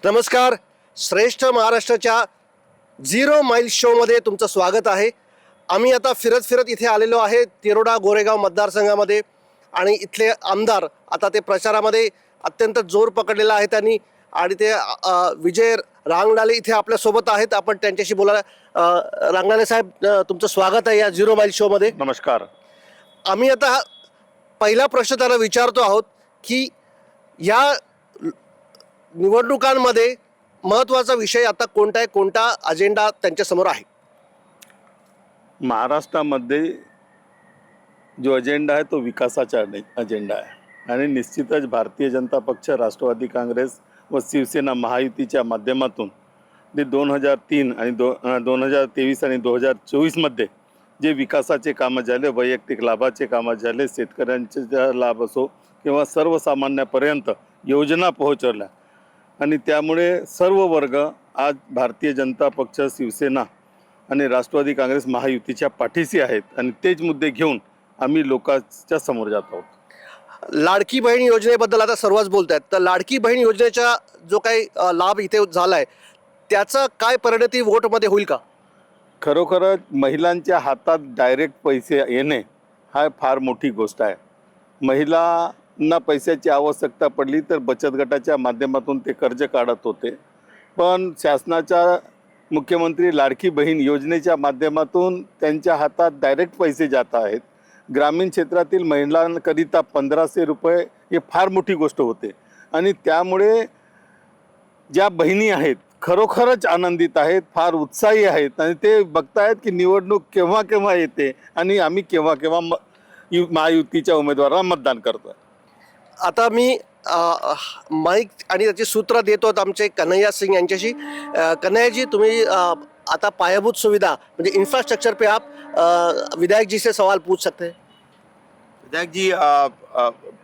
नमस्कार. श्रेष्ठ महाराष्ट्राच्या 0 माईल शोमध्ये तुमचं स्वागत आहे. आम्ही आता फिरत इथे आलेलो आहे तिरोडा गोरेगाव मतदारसंघामध्ये आणि इथले आमदार आता ते प्रचारामध्ये अत्यंत जोर पकडलेला आहे त्यांनी आणि ते विजय रांगडाले इथे आपल्यासोबत आहेत. आपण त्यांच्याशी बोलायला रांगडाले साहेब तुमचं स्वागत आहे या 0 माईल शोमध्ये. नमस्कार. आम्ही आता पहिला प्रश्न त्यांना विचारतो आहोत की या निवडणुकांमध्ये महत्त्वाचा विषय आता कोणता आहे, कोणता अजेंडा त्यांच्यासमोर आहे? महाराष्ट्रामध्ये जो अजेंडा आहे तो विकासाचा अजेंडा आहे आणि निश्चितच भारतीय जनता पक्ष, राष्ट्रवादी काँग्रेस व शिवसेना महायुतीच्या माध्यमातून 2003 आणि 2023 आणि 2024मध्ये जे विकासाचे कामं झाले, वैयक्तिक लाभाचे कामं झाले, शेतकऱ्यांचे लाभ असो किंवा सर्वसामान्यापर्यंत योजना पोहोचवल्या आणि त्यामुळे सर्व वर्ग आज भारतीय जनता पक्ष, शिवसेना आणि राष्ट्रवादी काँग्रेस महायुतीच्या पाठीशी आहेत आणि तेच मुद्दे घेऊन आम्ही लोकांच्या समोर जात आहोत. लाडकी बहीण योजनेबद्दल आता सर्वच बोलत आहेत, तर लाडकी बहीण योजनेचा जो काही लाभ इथे झाला आहे त्याचा काय परिणती वोटमध्ये होईल का? खरोखरच महिलांच्या हातात डायरेक्ट पैसे येणे हा फार मोठी गोष्ट आहे. महिलांना पैशाची आवश्यकता पडली तर बचत गटाच्या माध्यमातून ते कर्ज काढत होते, पण शासनाच्या मुख्यमंत्री लाडकी बहीण योजनेच्या माध्यमातून त्यांच्या हातात डायरेक्ट पैसे जात आहेत. ग्रामीण क्षेत्रातील महिलांकरिता 1500 रुपये हे फार मोठी गोष्ट होते आणि त्यामुळे ज्या बहिणी आहेत खरोखरच आनंदित आहेत, फार उत्साही आहेत आणि ते बघतायत की निवडणूक केव्हा केव्हा येते आणि आम्ही केव्हा केव्हा महायुतीच्या उमेदवाराला मतदान करतो. आता मी माईक आणि त्याचे सूत्र देतो आमचे कन्हैया सिंह यांच्याशी. कन्हैया तुम्ही आता पायाभूत सुविधा म्हणजे इंफ्रास्ट्रक्चर पे आप विधायक जी से सवाल पूछ सकते हैं. विधायक जी,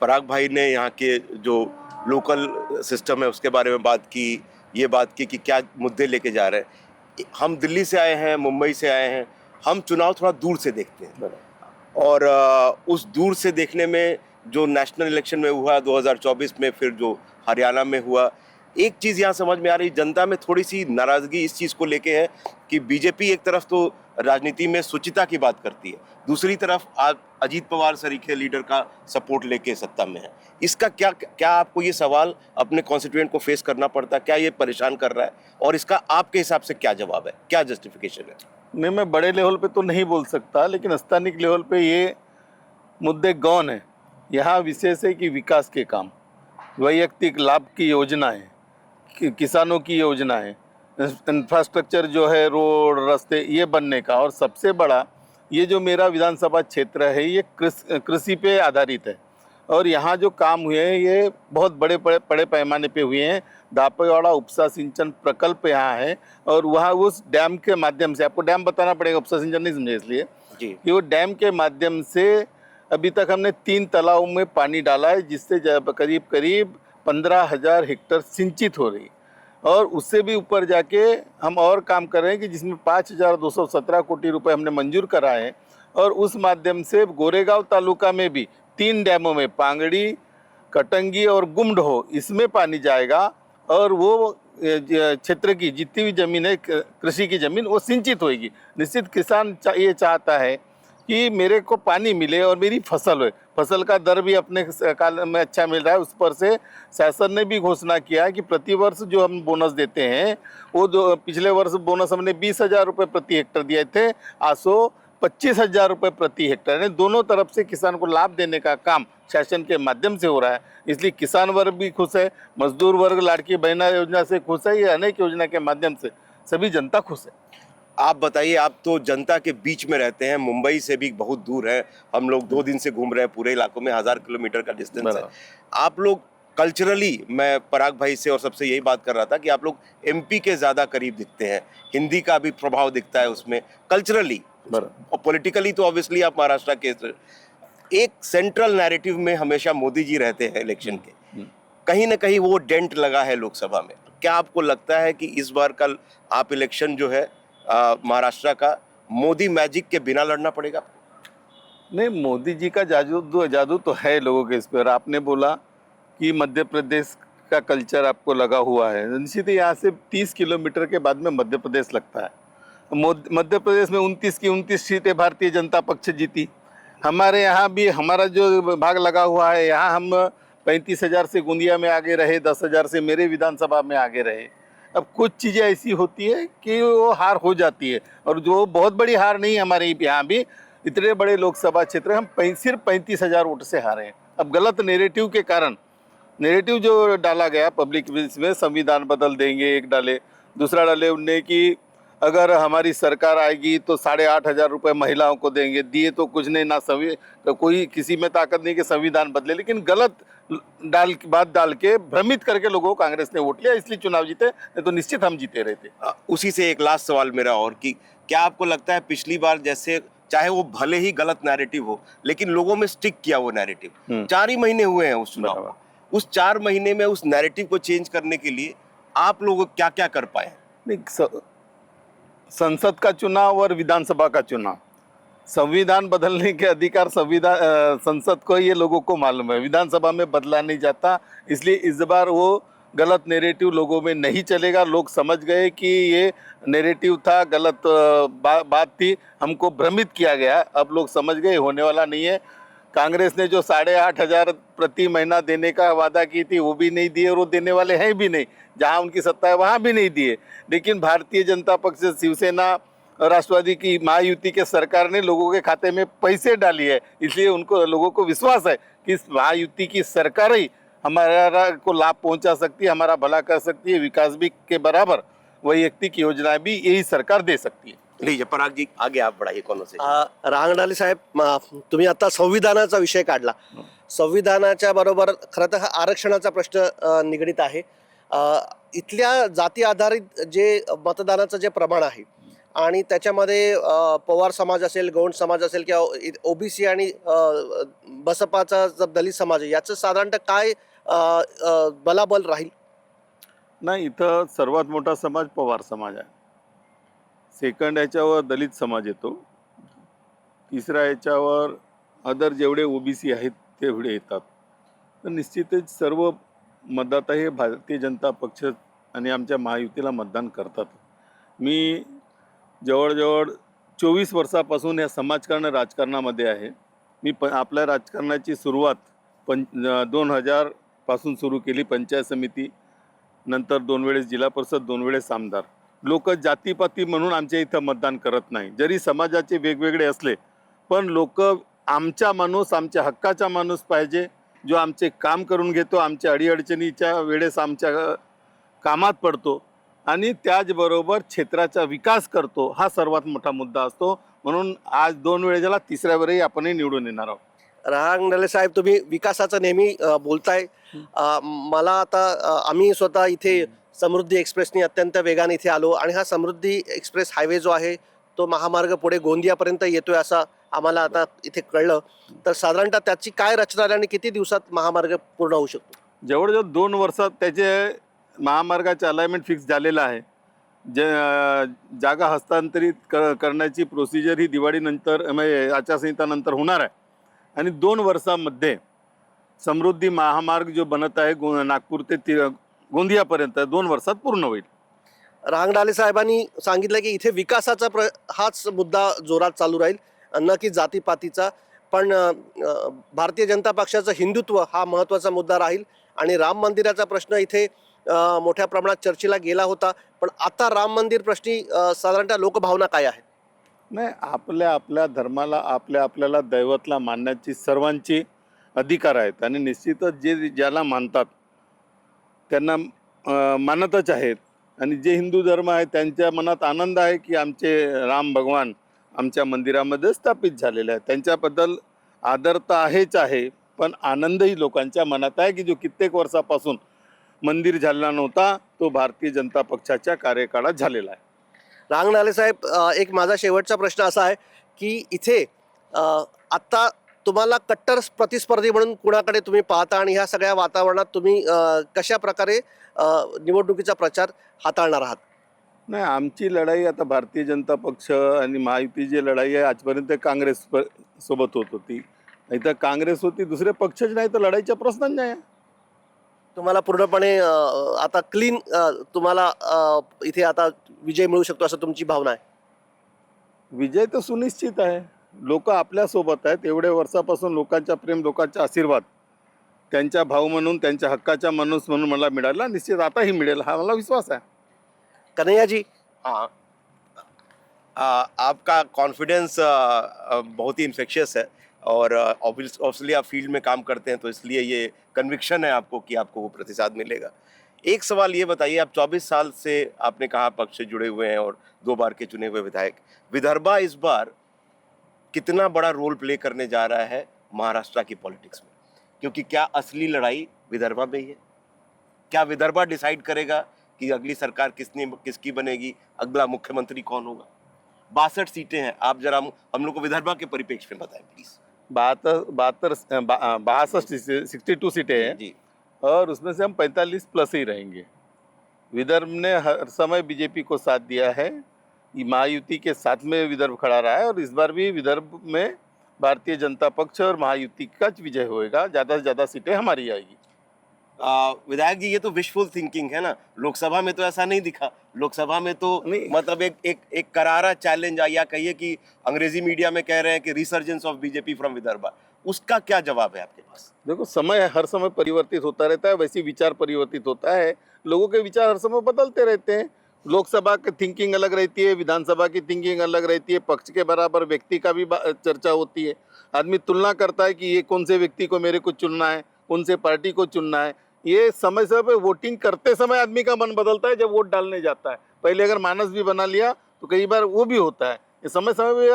पराग भाई ने यहाँ के जो लोकल सिस्टम है उसके बारे में बात की, ये बात की कि क्या मुद्दे लेके जा रहे हैं. हम दिल्ली से आए हैं, मुंबई से आए हैं, हम चुनाव थोड़ा दूर से देखते हैं और उस दूर से देखने में जो नेशनल इलेक्शन में हुआ 2024 में, फिर जो हरियाणा में हुआ, एक चीज़ यहाँ समझ में आ रही, जनता में थोड़ी सी नाराज़गी इस चीज़ को लेके है कि बीजेपी एक तरफ तो राजनीति में शुचिता की बात करती है, दूसरी तरफ आप अजीत पवार सरीखे लीडर का सपोर्ट लेके सत्ता में है. इसका क्या आपको ये सवाल अपने कॉन्स्टिट्यूएंट को फेस करना पड़ता, क्या ये परेशान कर रहा है और इसका आपके हिसाब से क्या जवाब है, क्या जस्टिफिकेशन है? नहीं, मैं बड़े लेवल पे तो नहीं बोल सकता, लेकिन स्थानिक लेवल पे ये मुद्दे गौन है. यहाँ विशेष है कि विकास के काम, वैयक्तिक लाभ की योजनाएं, किसानों की योजनाएं, इंफ्रास्ट्रक्चर जो है रोड रास्ते ये बनने का, और सबसे बड़ा ये जो मेरा विधानसभा क्षेत्र है ये कृषि पे आधारित है और यहाँ जो काम हुए हैं ये बहुत बड़े पैमाने पे हुए हैं. दापेवाड़ा उपसा सिंचन प्रकल्प यहाँ है और वहाँ उस डैम के माध्यम से, आपको डैम बताना पड़ेगा, उपसा सिंचन नहीं समझे इसलिए जी, कि वो डैम के माध्यम से अभी तक हमने 3 तालाबों में पानी डाला है जिससे करीब 15,000 हेक्टेयर सिंचित हो रही, और उससे भी ऊपर जाके हम और काम कर रहे हैं कि जिसमें 5,217 कोटी रुपए हमने मंजूर कराए हैं और उस माध्यम से गोरेगांव तालुका में भी 3 डैमों में, पांगड़ी, कटंगी और गुमडहो, इसमें पानी जाएगा और वो क्षेत्र की जितनी भी ज़मीन है कृषि की ज़मीन वो सिंचित होएगी. निश्चित किसान ये चाहता है कि मेरे को पानी मिले और मेरी फसल हो. फसल का दर भी अपने काल में अच्छा मिल रहा है. उस पर से शासन ने भी घोषणा किया है कि प्रतिवर्ष जो हम बोनस देते हैं वो जो पिछले वर्ष बोनस हमने 20,000 रुपये प्रति हेक्टर दिए थे, आसो 25,000 रुपये प्रति हेक्टर है. दोनों तरफ से किसान को लाभ देने का काम शासन के माध्यम से हो रहा है, इसलिए किसान वर्ग भी खुश है, मजदूर वर्ग लाड़की बहना योजना से खुश है. ये अनेक योजना के माध्यम से सभी जनता खुश है. आप बताइए, आप तो जनता के बीच में रहते हैं, मुंबई से भी बहुत दूर है, हम लोग 2 दिन से घूम रहे हैं, पूरे इलाकों में 1000 किलोमीटर का डिस्टेंस है. आप लोग कल्चरली, मैं पराग भाई से और सबसे यही बात कर रहा था कि आप लोग एमपी के ज़्यादा करीब दिखते हैं, हिंदी का भी प्रभाव दिखता है उसमें कल्चरली, और पॉलिटिकली तो ऑब्वियसली आप महाराष्ट्र के एक सेंट्रल नैरेटिव में हमेशा मोदी जी रहते हैं इलेक्शन के, कहीं ना कहीं वो डेंट लगा है लोकसभा में. क्या आपको लगता है कि इस बार कल आप इलेक्शन जो है महाराष्ट्र का मोदी मैजिक के बिना लड़ना पड़ेगा? नहीं, मोदी जी का जादू तो है लोगों के इस पर. आपने बोला कि मध्य प्रदेश का कल्चर आपको लगा हुआ है। निश्चित ही यहाँ से 30 किलोमीटर के बाद में मध्य प्रदेश लगता है। मध्य प्रदेश में 29 की 29 सीटें भारतीय जनता पक्ष जीती। हमारे यहाँ भी हमारा जो भाग लगा हुआ है, यहाँ हम 35,000 से गोंदिया में आगे रहे, 10,000 से मेरे विधानसभा में आगे रहे। अब कुछ चीज़ें ऐसी होती है कि वो हार हो जाती है, और जो बहुत बड़ी हार नहीं, हमारे यहाँ भी इतने बड़े लोकसभा क्षेत्र हम सिर्फ 35,000 वोट से हारे हैं। अब गलत नेरेटिव के कारण, नेरेटिव जो डाला गया पब्लिक में, संविधान बदल देंगे, एक डाले, दूसरा डाले उनने कि अगर हमारी सरकार आएगी तो 8,500 रुपये महिलाओं को देंगे, दिए तो कुछ नहीं, ना तो कोई किसी में ताकत नहीं कि संविधान बदले, लेकिन गलत बात डाल के भ्रमित करके लोगों को कांग्रेस ने वोट लिया, इसलिए चुनाव जीते, नहीं तो निश्चित हम जीते रहते। उसी से एक लास्ट सवाल मेरा और कि क्या आपको लगता है पिछली बार जैसे, चाहे वो भले ही गलत नैरेटिव हो, लेकिन लोगों में स्टिक किया वो नैरेटिव, 4 ही महीने हुए हैं उस चुनाव को, उस 4 महीने में उस नैरेटिव को चेंज करने के लिए आप लोग क्या क्या कर पाए? नहीं, संसद का चुनाव और विधानसभा का चुनाव, संविधान बदलने के अधिकार संसद को, ये लोगों को मालूम है, विधानसभा में बदला नहीं जाता, इसलिए इस बार वो गलत नेरेटिव लोगों में नहीं चलेगा। लोग समझ गए कि ये नेरेटिव था, गलत बात थी, हमको भ्रमित किया गया, अब लोग समझ गए होने वाला नहीं है। कांग्रेस ने जो 8,500 प्रति महीना देने का वादा की थी वो भी नहीं दिए, और वो देने वाले हैं भी नहीं, जहां उनकी सत्ता है वहां भी नहीं दिए। लेकिन भारतीय जनता पक्ष, शिवसेना, राष्ट्रवादी की महायुति के सरकार ने लोगों के खाते में पैसे डाली है, इसलिए उनको, लोगों को विश्वास है कि इस महायुति की सरकार ही हमारा को लाभ पहुंचा सकती है, हमारा भला कर सकती है, विकास भी के बराबर वैयक्तिक योजनाएं भी यही सरकार दे सकती है। लीजिए पराग जी, आगे आप बढ़ाइए कॉन्वर्सेशन। रांगणाले साहेब, तुम्ही आता संविधानाचा विषय काढला, संविधानाच्या बरोबर खरं तर हा आरक्षणाचा प्रश्न निगडीत आहे। इथल्या जाती आधारित जे मतदानाचं जे प्रमाण आहे आणि त्याच्यामध्ये पवार समाज असेल, गौंड समाज असेल किंवा ओबीसी आणि बसपाचा जो दलित समाज आहे, याचं साधारणतः काय बलाबल राहील? नाही, इथं सर्वात मोठा समाज पवार समाज आहे, सेकंड याच्यावर दलित समाज येतो, तिसऱ्या याच्यावर अदर जेवढे ओबीसी आहेत तेवढे येतात। तर निश्चितच सर्व मतदाता हे भारतीय जनता पक्ष आणि आमच्या महायुतीला मतदान करतात। मी जवळजवळ 24 वर्षापासून या समाजकारण राजकारणामध्ये आहे। मी आपल्या राजकारणाची सुरुवात 2000 पासून सुरू केली, पंचायत समिती, नंतर 2 वेळेस जिल्हा परिषद, 2 वेळेस आमदार। लोक जातीपाती म्हणून आमच्या इथं मतदान करत नाही, जरी समाजाचे वेगवेगळे असले, पण लोक आमचा माणूस, आमच्या हक्काचा माणूस पाहिजे, जो आमचे काम करून घेतो, आमच्या अडीअडचणीच्या वेळेस आमच्या कामात पडतो आणि त्याचबरोबर क्षेत्राचा विकास करतो, हा सर्वात मोठा मुद्दा असतो। म्हणून आज 2 वेळेला, तिसऱ्या वेळी आपणही निवडून येणार आहोत। रांगणाले साहेब, तुम्ही विकासाचं नेहमी बोलताय। मला आता आम्ही स्वतः इथे समृद्धी एक्सप्रेसनी अत्यंत वेगाने इथे आलो आणि हा समृद्धी एक्सप्रेस हायवे जो आहे तो महामार्ग पुढे गोंदियापर्यंत येतोय असं आम्हाला आता इथे कळलं। तर साधारणतः त्याची काय रचना आहे आणि किती दिवसात महामार्ग पूर्ण होऊ शकतो? जवळजवळ 2 वर्षात त्याचे महामार्गाचे अलाइनमेंट फिक्स झालेलं आहे। जागा हस्तांतरित करण्याची प्रोसिजर ही दिवाळीनंतर, आचारसंहितानंतर होणार आहे आणि 2 वर्षांमध्ये समृद्धी महामार्ग जो बनत आहे नागपूर ते गोंदियापर्यंत 2 वर्षात पूर्ण होईल। रांगणाले साहेबांनी सांगितलं की इथे विकासाचा हाच मुद्दा जोरात चालू राहील, न की जातीपातीचा। पण भारतीय जनता पक्षाचं हिंदुत्व हा महत्त्वाचा मुद्दा राहील आणि राम मंदिराचा प्रश्न इथे मोठ्या प्रमाणात चर्चेला गेला होता। पण आता राम मंदिर प्रश्नी साधारणतः लोकभावना काय आहे? नाही, आपल्या धर्माला, आपल्याला दैवतला मानण्याची सर्वांची अधिकार आहेत आणि निश्चितच जे ज्याला मानतात त्यांना मानतच आहेत, आणि जे हिंदू धर्म आहे त्यांच्या मनात आनंद आहे की आमचे राम भगवान आमच्या मंदिरामध्ये स्थापित झालेले आहेत, त्यांच्याबद्दल आदर तर आहेच आहे, पण आनंदही लोकांच्या मनात आहे की जो कित्येक वर्षापासून मंदिर झालेला नव्हता तो भारतीय जनता पक्षाच्या कार्यकाळात झालेला आहे। रांगणाले साहेब, एक माझा शेवटचा प्रश्न असा आहे की इथे आत्ता तुम्हाला कट्टर प्रतिस्पर्धी म्हणून कुणाकडे तुम्ही पाहता आणि ह्या सगळ्या वातावरणात तुम्ही कशा प्रकारे निवडणुकीचा प्रचार हाताळणार आहात? नाही, आमची लढाई आता भारतीय जनता पक्ष आणि महायुती जी लढाई आहे आजपर्यंत काँग्रेस सोबत होत होती, नाही तर काँग्रेस होती, दुसरे पक्षच नाही तर लढाईचा प्रश्न नाही आहे। तुम्हाला पूर्णपणे आता क्लीन तुम्हाला इथे आता विजय मिळू शकतो असं तुमची भावना आहे? विजय तर सुनिश्चित आहे. लोक आपल्या सोबत आहेत. एवढ्या वर्षापासून लोकांचा प्रेम, लोकांचा आशीर्वाद त्यांचा भाऊ म्हणून, त्यांच्या हक्काचा माणूस म्हणून मला मिळाला. निश्चित आताही मिळेल, हा मला विश्वास आहे. कन्हैया जी, हाँ, आपका कॉन्फिडेंस बहुत ही इन्फेक्शियस है और ऑब्वियसली आप फील्ड में काम करते हैं तो इसलिए ये कन्विक्शन है आपको कि आपको वो प्रतिसाद मिलेगा। एक सवाल ये बताइए, आप 24 साल से आपने कहा पक्ष से जुड़े हुए हैं और 2 बार के चुने हुए विधायक, विदर्भा इस बार कितना बड़ा रोल प्ले करने जा रहा है महाराष्ट्र की पॉलिटिक्स में? क्योंकि क्या असली लड़ाई विदर्भा में ही है? क्या विदर्भा डिसाइड करेगा कि अगली सरकार किसकी बनेगी, अगला मुख्यमंत्री कौन होगा? 62 सीटें हैं, आप जरा हम लोग को विदर्भा के परिप्रेक्ष्य में बताएं प्लीज। 62 सीटें हैं जी, और उसमें से हम 45 प्लस ही रहेंगे। विदर्भ ने हर समय बीजेपी को साथ दिया है, महायुति के साथ में विदर्भ खड़ा रहा है और इस बार भी विदर्भ में भारतीय जनता पक्ष और महायुति का विजय होएगा। ज़्यादा से ज़्यादा सीटें हमारी आएगी। विधायक जी, ये तो विशफुल थिंकिंग है ना, लोकसभा में तो ऐसा नहीं दिखा। लोकसभा में तो नहीं। मतलब एक करारा चैलेंज, या कहिए कि अंग्रेजी मीडिया में कह रहे हैं कि resurgence of BJP from Vidarbha, उसका क्या जवाब है आपके पास? देखो, समय हर समय परिवर्तित होता रहता है, वैसे विचार परिवर्तित होता है। लोगों के विचार हर समय बदलते रहते हैं। लोकसभा की थिंकिंग अलग रहती है, विधानसभा की थिंकिंग अलग रहती है, पक्ष के बराबर व्यक्ति का भी चर्चा होती है। आदमी तुलना करता है कि ये कौन से व्यक्ति को मेरे को चुनना है, कौन से पार्टी को चुनना है। ये समय समय वोटिंग करते समय आदमी का मन बदलता है जब वोट डालने जाता है। पहले अगर मानस भी बना लिया तो कई बार वो भी होता है। ये समय समय पे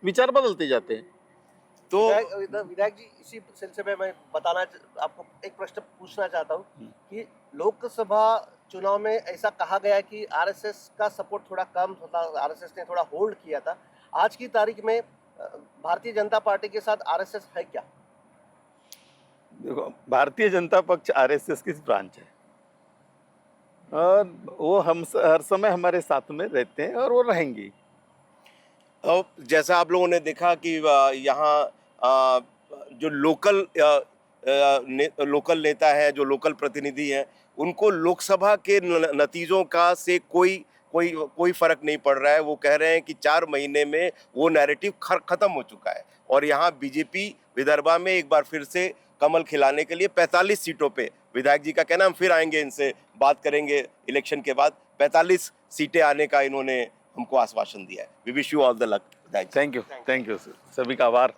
विचार बदलते जाते हैं। तो विधायक जी, इसी सिलसिले में मैं आपको एक प्रश्न पूछना चाहता हूँ कि लोकसभा चुनाव में ऐसा कहा गया कि आरएसएस का सपोर्ट थोड़ा कम होता, आरएसएस ने थोड़ा होल्ड किया था। आज की तारीख में भारतीय जनता पार्टी के साथ आरएसएस है क्या? देखो, भारतीय जनता पक्ष आरएसएस की ब्रांच है और वो हम हर समय हमारे साथ में रहते हैं और वो रहेंगे। और जैसा आप लोगों ने देखा कि यहाँ जो लोकल नेता है, जो लोकल प्रतिनिधि हैं, उनको लोकसभा के नतीजों का से कोई फर्क नहीं पड़ रहा है। वो कह रहे हैं कि 4 महीने में वो नैरेटिव खत्म हो चुका है और यहाँ बीजेपी विदर्भा में एक बार फिर से कमल खिलाने के लिए 45 सीटों पे, विधायक जी का कहना, हम फिर आएंगे, इनसे बात करेंगे इलेक्शन के बाद, 45 सीटें आने का इन्होंने हमको आश्वासन दिया है। We wish you all the luck विधायक। थैंक यू सर, सभी का आभार।